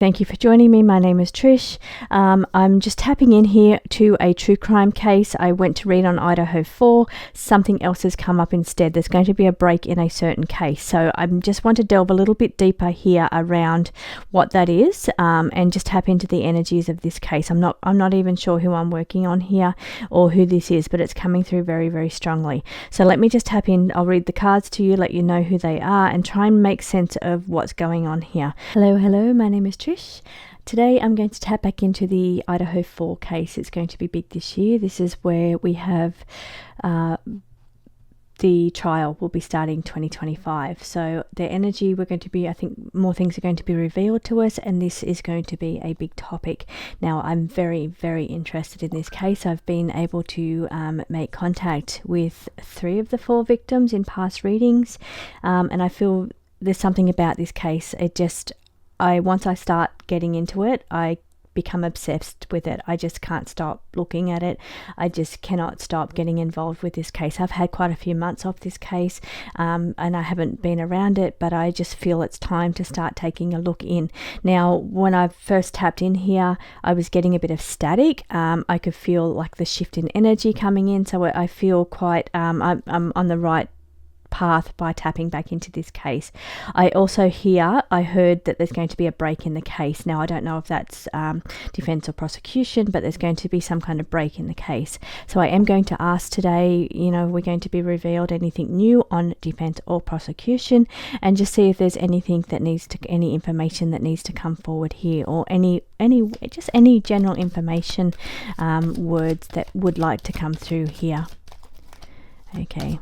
Thank you for joining me. My name is Trish. I'm just tapping in here to a true crime case. I went to read on Idaho 4. Something else has come up instead. There's going to be a break in a certain case. So I just want to delve a little bit deeper here around what that is, and just tap into the energies of this case. I'm not even sure who I'm working on here or who this is, but it's coming through very, very strongly. So let me just tap in. I'll read the cards to you, let you know who they are, and try and make sense of what's going on here. Hello. My name is Trish. Today I'm going to tap back into the Idaho 4 case. It's going to be big this year. This is where we have the trial will be starting 2025. So the energy we're going to be, I think more things are going to be revealed to us, and this is going to be a big topic. Now I'm very, very interested in this case. I've been able to make contact with 3 of the 4 victims in past readings, and I feel there's something about this case. Once I start getting into it, I become obsessed with it. I just can't stop looking at it. I just cannot stop getting involved with this case. I've had quite a few months off this case, and I haven't been around it, but I just feel it's time to start taking a look in. Now, when I first tapped in here, I was getting a bit of static. I could feel like the shift in energy coming in, so I feel quite, I'm on the right path by tapping back into this case. I heard that there's going to be a break in the case. Now I don't know if that's defense or prosecution, but there's going to be some kind of break in the case. So I am going to ask today, we're going to be revealed anything new on defense or prosecution, and just see if there's anything that any information that needs to come forward here, or any general information, words that would like to come through here. Okay.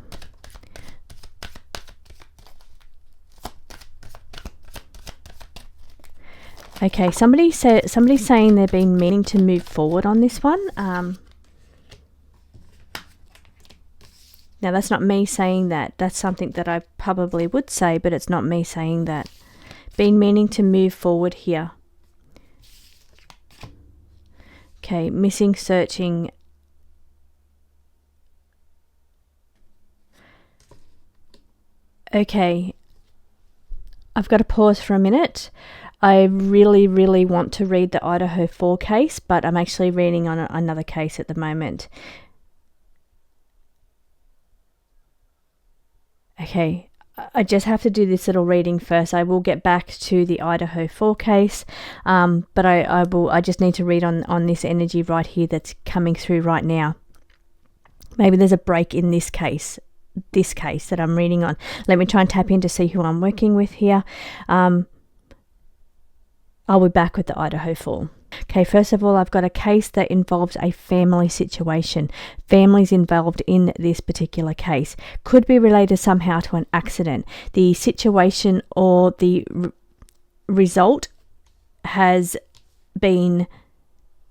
Okay, somebody's saying they've been meaning to move forward on this one. Now that's not me saying that. That's something that I probably would say, but it's not me saying that. Been meaning to move forward here. Okay, missing, searching. Okay, I've got to pause for a minute. I really, really want to read the Idaho 4 case, but I'm actually reading on another case at the moment. Okay, I just have to do this little reading first. I will get back to the Idaho 4 case, but I just need to read on this energy right here that's coming through right now. Maybe there's a break in this case that I'm reading on. Let me try and tap in to see who I'm working with here. I'll be back with the Idaho 4. Okay, first of all, I've got a case that involves a family situation. Families involved in this particular case. Could be related somehow to an accident. The situation or the result has been,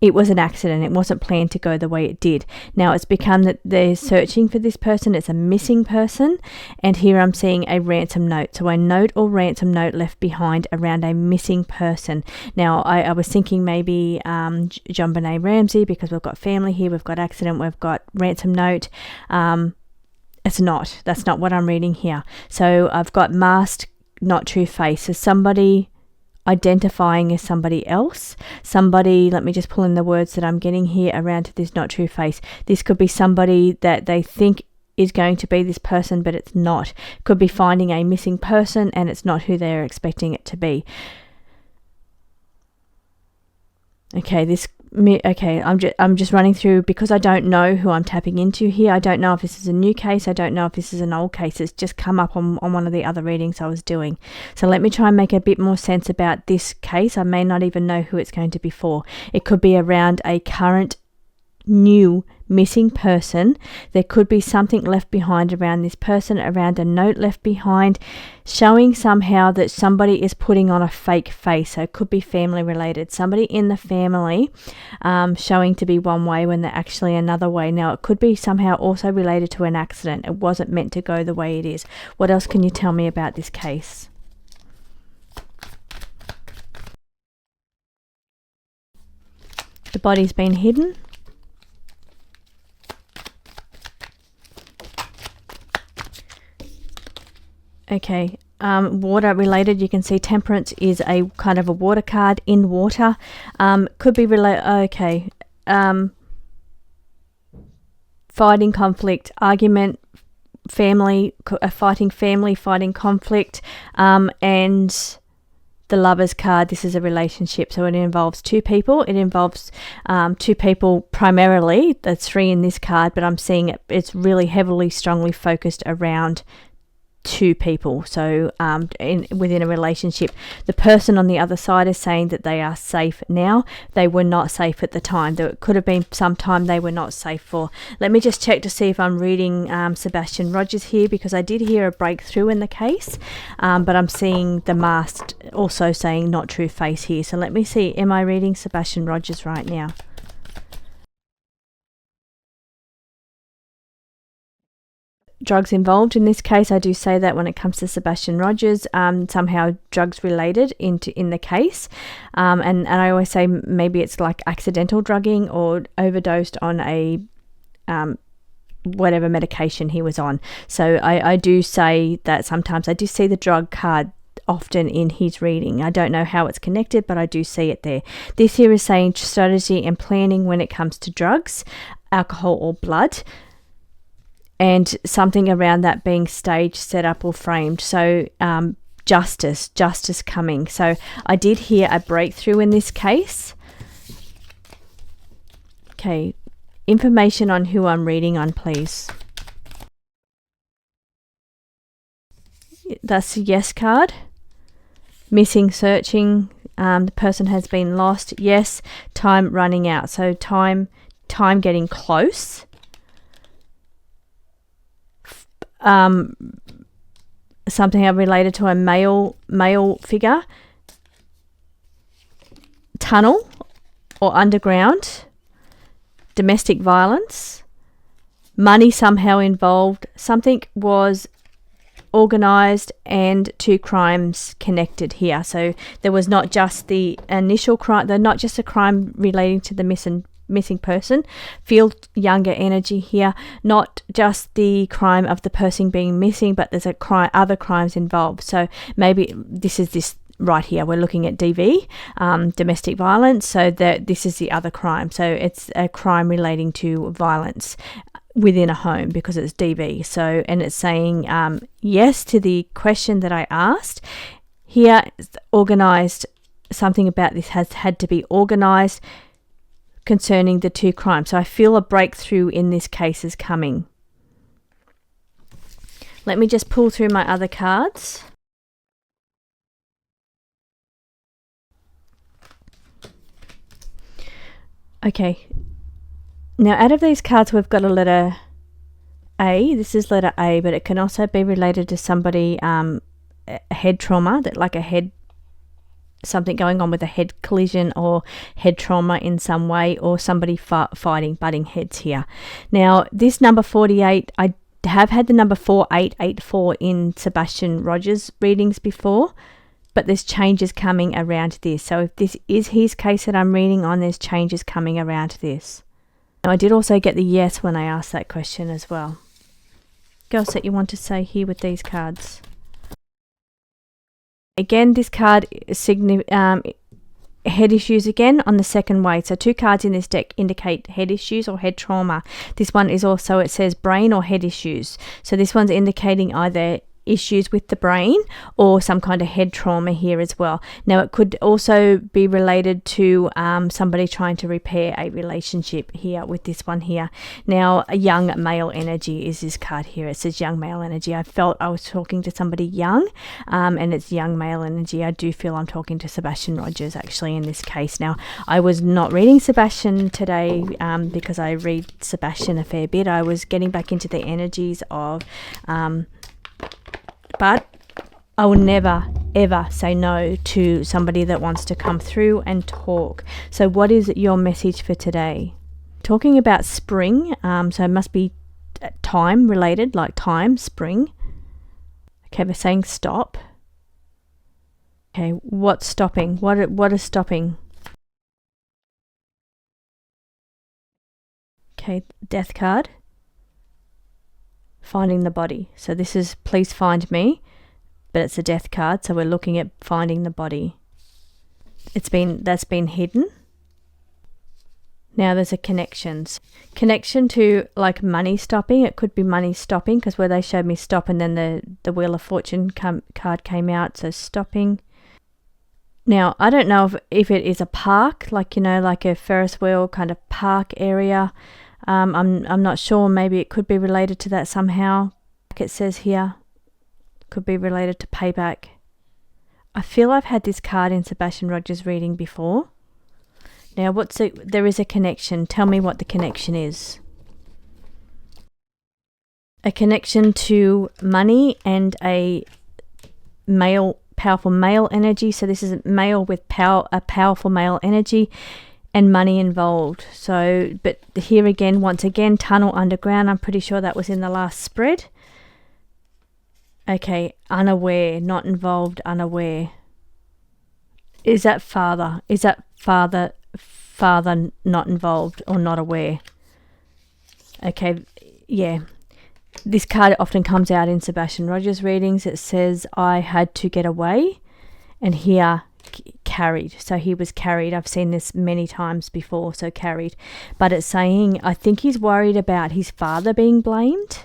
it was an accident. It wasn't planned to go the way it did. Now it's become that they're searching for this person. It's a missing person. And here I'm seeing a ransom note. So a note or ransom note left behind around a missing person. Now I was thinking maybe John Benet Ramsey, because we've got family here, we've got accident, we've got ransom note. It's not. That's not what I'm reading here. So I've got masked, not true face. So somebody identifying as somebody else. Somebody, let me just pull in the words that I'm getting here around to this not true face. This could be somebody that they think is going to be this person, but it's not. Could be finding a missing person and it's not who they're expecting it to be. Okay, I'm just running through because I don't know who I'm tapping into here. I don't know if this is a new case. I don't know if this is an old case. It's just come up on one of the other readings I was doing. So let me try and make a bit more sense about this case. I may not even know who it's going to be for. It could be around a current new missing person. There could be something left behind around this person, around a note left behind, showing somehow that somebody is putting on a fake face. So it could be family related. Somebody in the family showing to be one way when they're actually another way. Now it could be somehow also related to an accident. It wasn't meant to go the way it is. What else can you tell me about this case? The body's been hidden. Okay, water related. You can see temperance is a kind of a water card in water. Could be related. Okay. Fighting, conflict, argument, family, fighting family, fighting conflict, and the Lovers card. This is a relationship, so it involves two people. It involves two people primarily. There's three in this card, but I'm seeing it's really heavily, strongly focused around two people. So within a relationship, the person on the other side is saying that they are safe now. They were not safe at the time. There could have been some time they were not safe for. Let me just check to see if I'm reading Sebastian Rogers here, because I did hear a breakthrough in the case, but I'm seeing the masked also saying not true face here. So let me see, am I reading Sebastian Rogers right now? Drugs involved in this case. I do say that when it comes to Sebastian Rogers, somehow drugs related in the case, and I always say maybe it's like accidental drugging or overdosed on a whatever medication he was on. So I do say that sometimes I do see the drug card often in his reading. I don't know how it's connected, but I do see it there. This here is saying strategy and planning when it comes to drugs, alcohol or blood, and something around that being staged, set up or framed. So justice coming. So I did hear a breakthrough in this case. Okay, information on who I'm reading on, please. That's the yes card. Missing, searching, the person has been lost. Yes, time running out. So time getting close. Something related to a male figure. Tunnel or underground. Domestic violence. Money somehow involved. Something was organised and two crimes connected here. So there was not just the initial crime, not just a crime relating to the missing person. Feel younger energy here, not just the crime of the person being missing, but there's other crimes involved. So maybe this right here, we're looking at DV, domestic violence, so that this is the other crime. So it's a crime relating to violence within a home because it's DV. So, and it's saying yes to the question that I asked. Here, organised, something about this has had to be organised concerning the two crimes. So I feel a breakthrough in this case is coming. Let me just pull through my other cards. Okay. Now out of these cards we've got a letter A. This is letter A, but it can also be related to somebody, a head trauma, that like a head, something going on with a head collision or head trauma in some way, or somebody fighting, butting heads here. Now this number 48, I have had the number 4884 in Sebastian Rogers readings before, but there's changes coming around this. So if this is his case that I'm reading on, there's changes coming around this. Now I did also get the yes when I asked that question as well. What else that you want to say here with these cards? Again, this card head issues again on the second way. So two cards in this deck indicate head issues or head trauma. This one is also, it says brain or head issues. So this one's indicating either issues with the brain or some kind of head trauma here as well. Now it could also be related to somebody trying to repair a relationship here with this one here. Now a young male energy is this card here. It says young male energy. I felt I was talking to somebody young, and it's young male energy. I do feel I'm talking to Sebastian Rogers actually in this case. Now I was not reading Sebastian today because I read Sebastian a fair bit. I was getting back into the energies of but I will never, ever say no to somebody that wants to come through and talk. So what is your message for today? Talking about spring, so it must be time related, like time, spring. Okay, we're saying stop. Okay, what's stopping? What is stopping? Okay, death card. Finding the body. So this is please find me. but it's a death card, so we're looking at finding the body. That's been hidden. Now there's a connection to like money stopping. It could be money stopping, because where they showed me stop and then the Wheel of Fortune card came out, so stopping. Now I don't know if it is a park, like, you know, like a Ferris wheel kind of park area. I'm not sure. Maybe it could be related to that somehow. Like it says here, could be related to payback. I feel I've had this card in Sebastian Rogers reading before. Now, there is a connection. Tell me what the connection is. A connection to money and a powerful male energy. So this is a male with a powerful male energy and money involved. So, but here again, once again, tunnel underground. I'm pretty sure that was in the last spread. Okay, unaware, not involved, unaware. Is that father? Is that father not involved or not aware? Okay, yeah. This card often comes out in Sebastian Rogers readings. It says, I had to get away, and here carried. So he was carried. I've seen this many times before, so carried. But it's saying, I think he's worried about his father being blamed.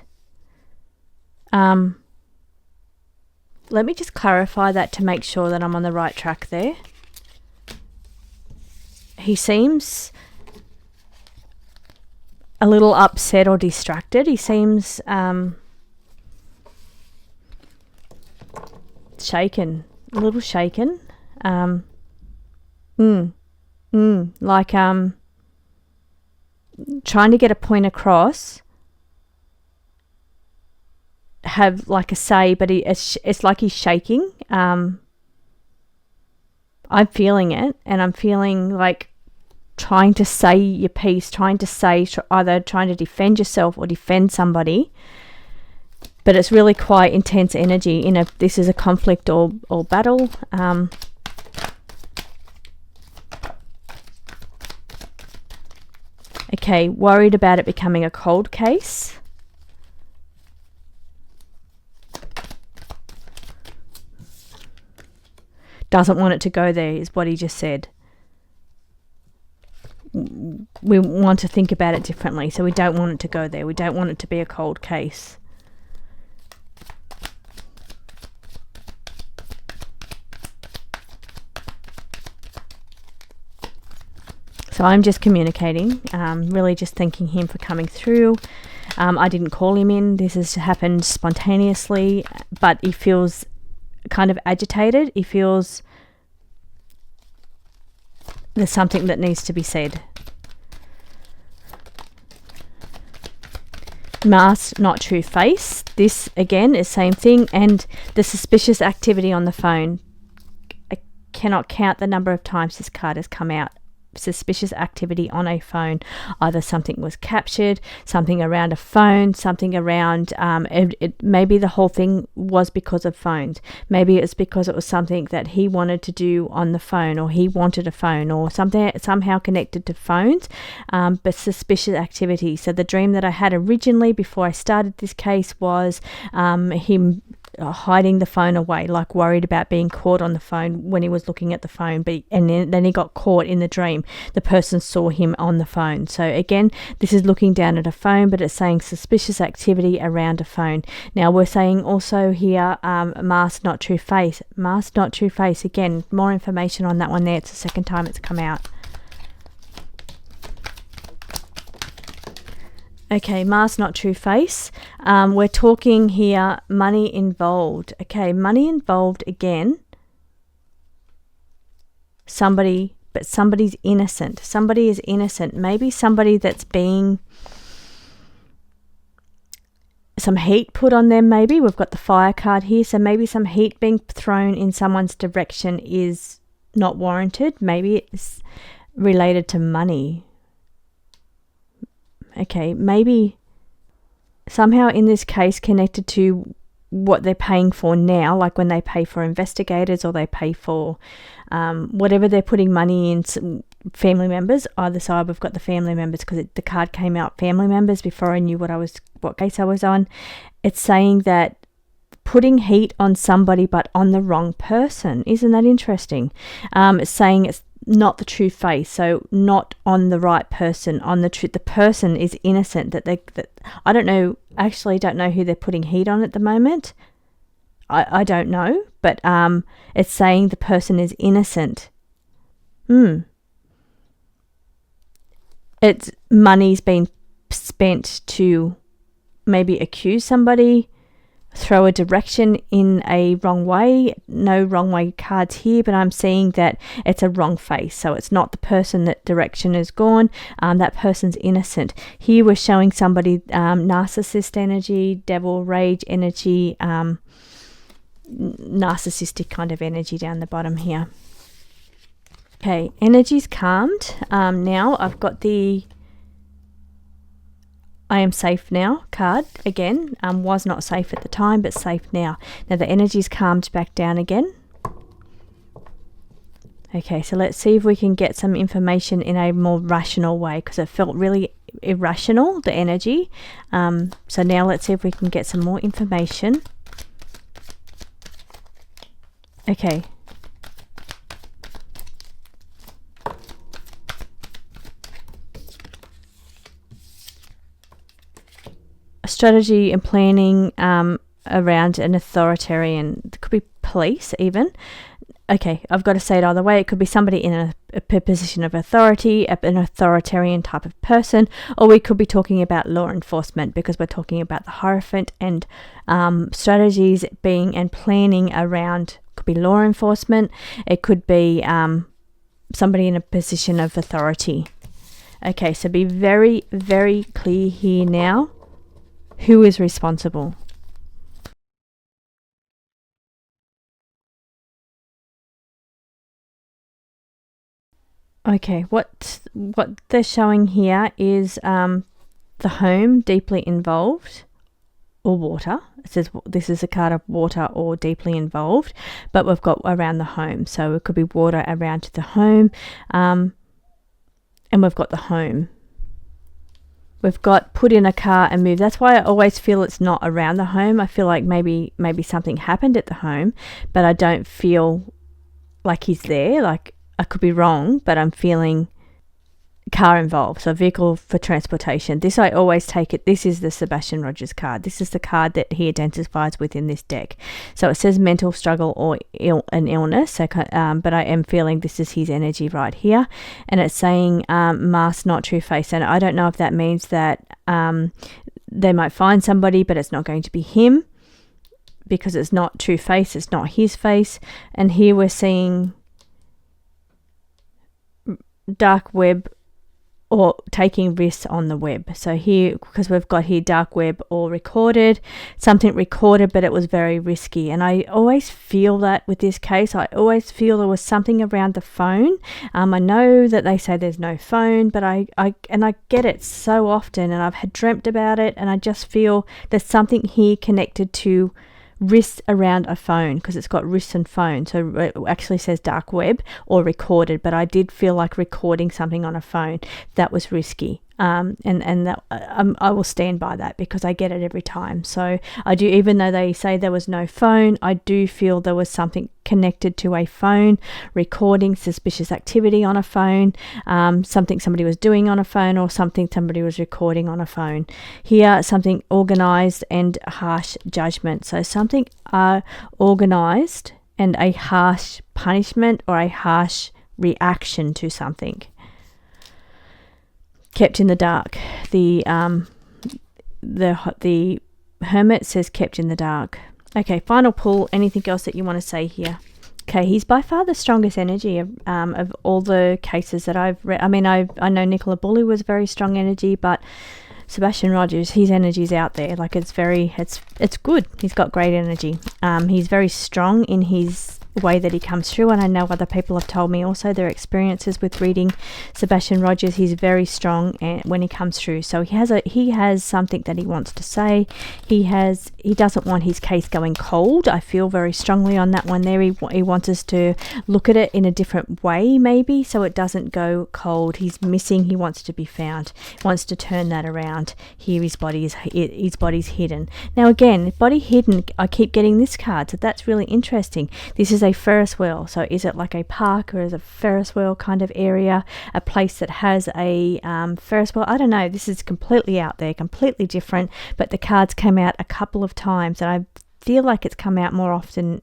Let me just clarify that to make sure that I'm on the right track there. He seems a little upset or distracted. He seems shaken, a little shaken. Like trying to get a point across, have like a say, but it's like he's shaking. I'm feeling it, and I'm feeling like trying to say your piece, either trying to defend yourself or defend somebody, but it's really quite intense energy. This is a conflict or battle. Okay, worried about it becoming a cold case. Doesn't want it to go there, is what he just said. We want to think about it differently, so we don't want it to go there. We don't want it to be a cold case. So I'm just communicating, really just thanking him for coming through. I didn't call him in. This has happened spontaneously, but he feels kind of agitated. He feels there's something that needs to be said. Mask, not true face. This again is same thing. And the suspicious activity on the phone. I cannot count the number of times this card has come out. Suspicious activity on a phone. Either something was captured, something around a phone, something around maybe the whole thing was because of phones. Maybe it's because it was something that he wanted to do on the phone, or he wanted a phone, or something somehow connected to phones, but suspicious activity. So the dream that I had originally before I started this case was him hiding the phone away, like worried about being caught on the phone when he was looking at the phone, and then he got caught in the dream. The person saw him on the phone. So again, this is looking down at a phone, but it's saying suspicious activity around a phone. Now we're saying also here, mask, not true face. Mask, not true face. Again, more information on that one there. It's the second time it's come out. Okay, mask, not true face. We're talking here money involved. Okay, money involved again. Somebody's innocent. Somebody is innocent. Maybe somebody that's being some heat put on them. Maybe we've got the fire card here. So maybe some heat being thrown in someone's direction is not warranted. Maybe it's related to money. Okay, maybe somehow in this case connected to what they're paying for now, like when they pay for investigators or they pay for whatever they're putting money in. Family members, either side we've got the family members, because the card came out family members before I knew what case I was on. It's saying that putting heat on somebody but on the wrong person. Isn't that interesting? It's saying it's not the true face, so not on the right person. On the person is innocent. That I don't know. Actually, don't know who they're putting heat on at the moment. I don't know, but it's saying the person is innocent. It's money's been spent to maybe accuse somebody, throw a direction in a wrong way. No wrong way cards here, but I'm seeing that it's a wrong face, so it's not the person that direction is gone. That person's innocent. Here we're showing somebody narcissist energy, devil, rage energy, narcissistic kind of energy down the bottom here. Okay, energy's calmed. Now I've got the I am safe now card again. Was not safe at the time, but safe now. Now the energy's calmed back down again. Okay, so let's see if we can get some information in a more rational way, because it felt really irrational, the energy. So now let's see if we can get some more information. Okay. Strategy and planning around an authoritarian, it could be police even. Okay, I've got to say it either way. It could be somebody in a position of authority, an authoritarian type of person, or we could be talking about law enforcement, because we're talking about the Hierophant, and strategies being and planning around, could be law enforcement, it could be somebody in a position of authority. Okay, so be very, very clear here now. Who is responsible? Okay, what they're showing here is the home, deeply involved, or water. It says this is a card of water or deeply involved, but we've got around the home, so it could be water around the home, and we've got the home. We've got put in a car and move. That's why I always feel it's not around the home. I feel like maybe something happened at the home, but I don't feel like he's there. Like, I could be wrong, but I'm feeling car involved. So vehicle for transportation. This, I always take it. This is the Sebastian Rogers card. This is the card that he identifies within this deck. So it says mental struggle or an illness. So, but I am feeling this is his energy right here. And it's saying mask, not true face. And I don't know if that means that they might find somebody, but it's not going to be him, because it's not true face. It's not his face. And here we're seeing dark web or taking risks on the web. So here, because we've got here dark web or recorded, something recorded, but it was very risky. And I always feel that with this case. I always feel there was something around the phone. I know that they say there's no phone, but I get it so often, and I've had dreamt about it, and I just feel there's something here connected to risks around a phone, because it's got risks and phone. So it actually says dark web or recorded, but I did feel like recording something on a phone that was risky. And that I will stand by that, because I get it every time. So I do, even though they say there was no phone, I do feel there was something connected to a phone, recording suspicious activity on a phone, something somebody was doing on a phone, or something somebody was recording on a phone. Here, something organized and harsh judgment. So something organized and a harsh punishment or a harsh reaction to something. Kept in the dark. The Hermit says kept in the dark. Okay, final pull. Anything else that you want to say here? Okay, he's by far the strongest energy of all the cases that I've read. I mean, I know Nicola Bulley was very strong energy, but Sebastian Rogers, his energy's out there. Like, it's good. He's got great energy. He's very strong in his way that he comes through. And I know other people have told me also their experiences with reading Sebastian Rogers. He's very strong and when he comes through. So he has something that he wants to say. He doesn't want his case going cold. I feel very strongly on that one there. He wants us to look at it in a different way, maybe, so it doesn't go cold. He's missing. He wants to be found. He wants to turn that around. Here his body's hidden. Now again, body hidden, I keep getting this card, so that's really interesting. This is a Ferris wheel. So is it like a park or is it a Ferris wheel kind of area? A place that has a Ferris wheel? I don't know. This is completely out there, completely different, but the cards came out a couple of times and I feel like it's come out more often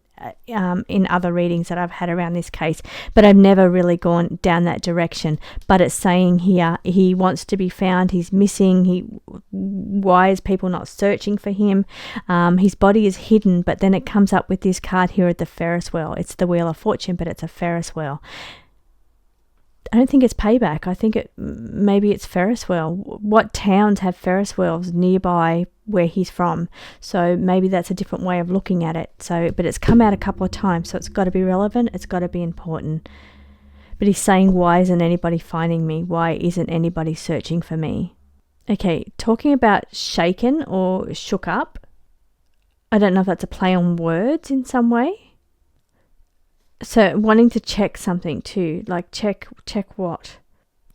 in other readings that I've had around this case, but I've never really gone down that direction. But it's saying here he wants to be found, he's missing, why is people not searching for him? His body is hidden, but then it comes up with this card here at the Ferris wheel. It's the Wheel of Fortune, but it's a Ferris wheel. I don't think it's payback. I think maybe it's Ferris wheel. What towns have Ferris wheels nearby where he's from? So maybe that's a different way of looking at it. So, but it's come out a couple of times, so it's got to be relevant. It's got to be important. But he's saying, why isn't anybody finding me? Why isn't anybody searching for me? Okay, talking about shaken or shook up. I don't know if that's a play on words in some way. So wanting to check something too, like check what?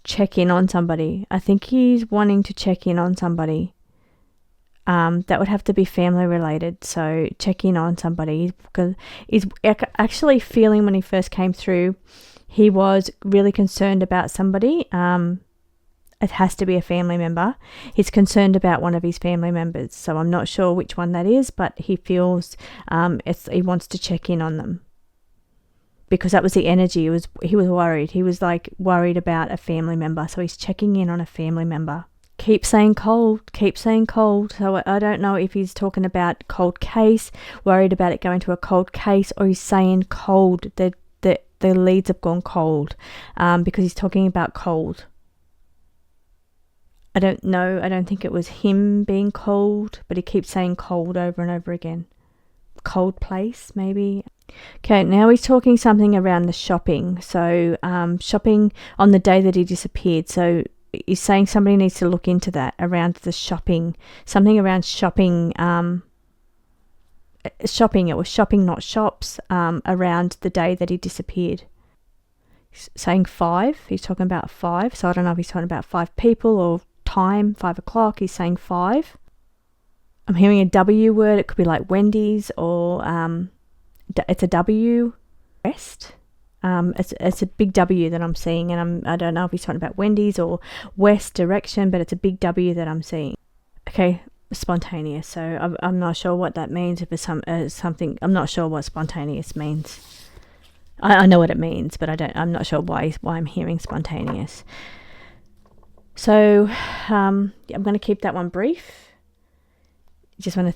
Check in on somebody. I think he's wanting to check in on somebody. That would have to be family related. So check in on somebody, because he's actually feeling when he first came through, he was really concerned about somebody. It has to be a family member. He's concerned about one of his family members. So I'm not sure which one that is, but he feels he wants to check in on them. Because that was the energy. He was worried. He was like worried about a family member. So he's checking in on a family member. Keep saying cold. Keep saying cold. So I don't know if he's talking about cold case, worried about it going to a cold case, or he's saying cold. The leads have gone cold, because he's talking about cold. I don't know. I don't think it was him being cold, but he keeps saying cold over and over again. Cold place, maybe. Okay, now he's talking something around the shopping. So shopping on the day that he disappeared. So he's saying somebody needs to look into that around the shopping. Something around shopping. Shopping. It was shopping, not shops. Around the day that he disappeared. He's saying 5. He's talking about 5. So I don't know if he's talking about 5 people or time, 5 o'clock. He's saying 5. I'm hearing a W word. It could be like Wendy's or it's a W. West. It's a big W that I'm seeing, and I don't know if he's talking about Wendy's or west direction, but it's a big W that I'm seeing. Okay, spontaneous. So I'm not sure what that means. If it's something, I'm not sure what spontaneous means. I know what it means, but I'm not sure why I'm hearing spontaneous. So I'm going to keep that one brief. Just want to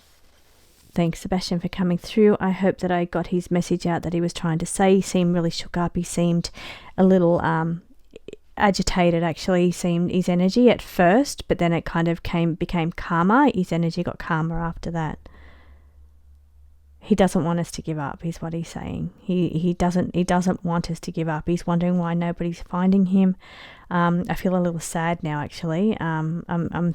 thank Sebastian for coming through. I hope that I got his message out that he was trying to say. He seemed really shook up. He seemed a little agitated, actually. He seemed his energy at first, but then it kind of became calmer. His energy got calmer after that. He doesn't want us to give up, is what he's saying. He doesn't want us to give up. He's wondering why nobody's finding him. I feel a little sad now, actually. I'm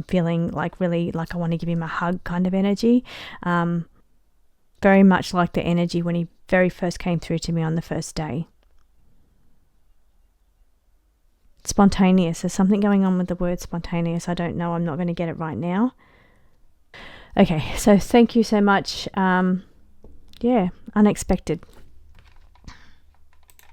feeling like really like I want to give him a hug kind of energy. Very much like the energy when he very first came through to me on the first day. Spontaneous. There's something going on with the word spontaneous. I don't know. I'm not going to get it right now. Okay, so thank you so much. Unexpected.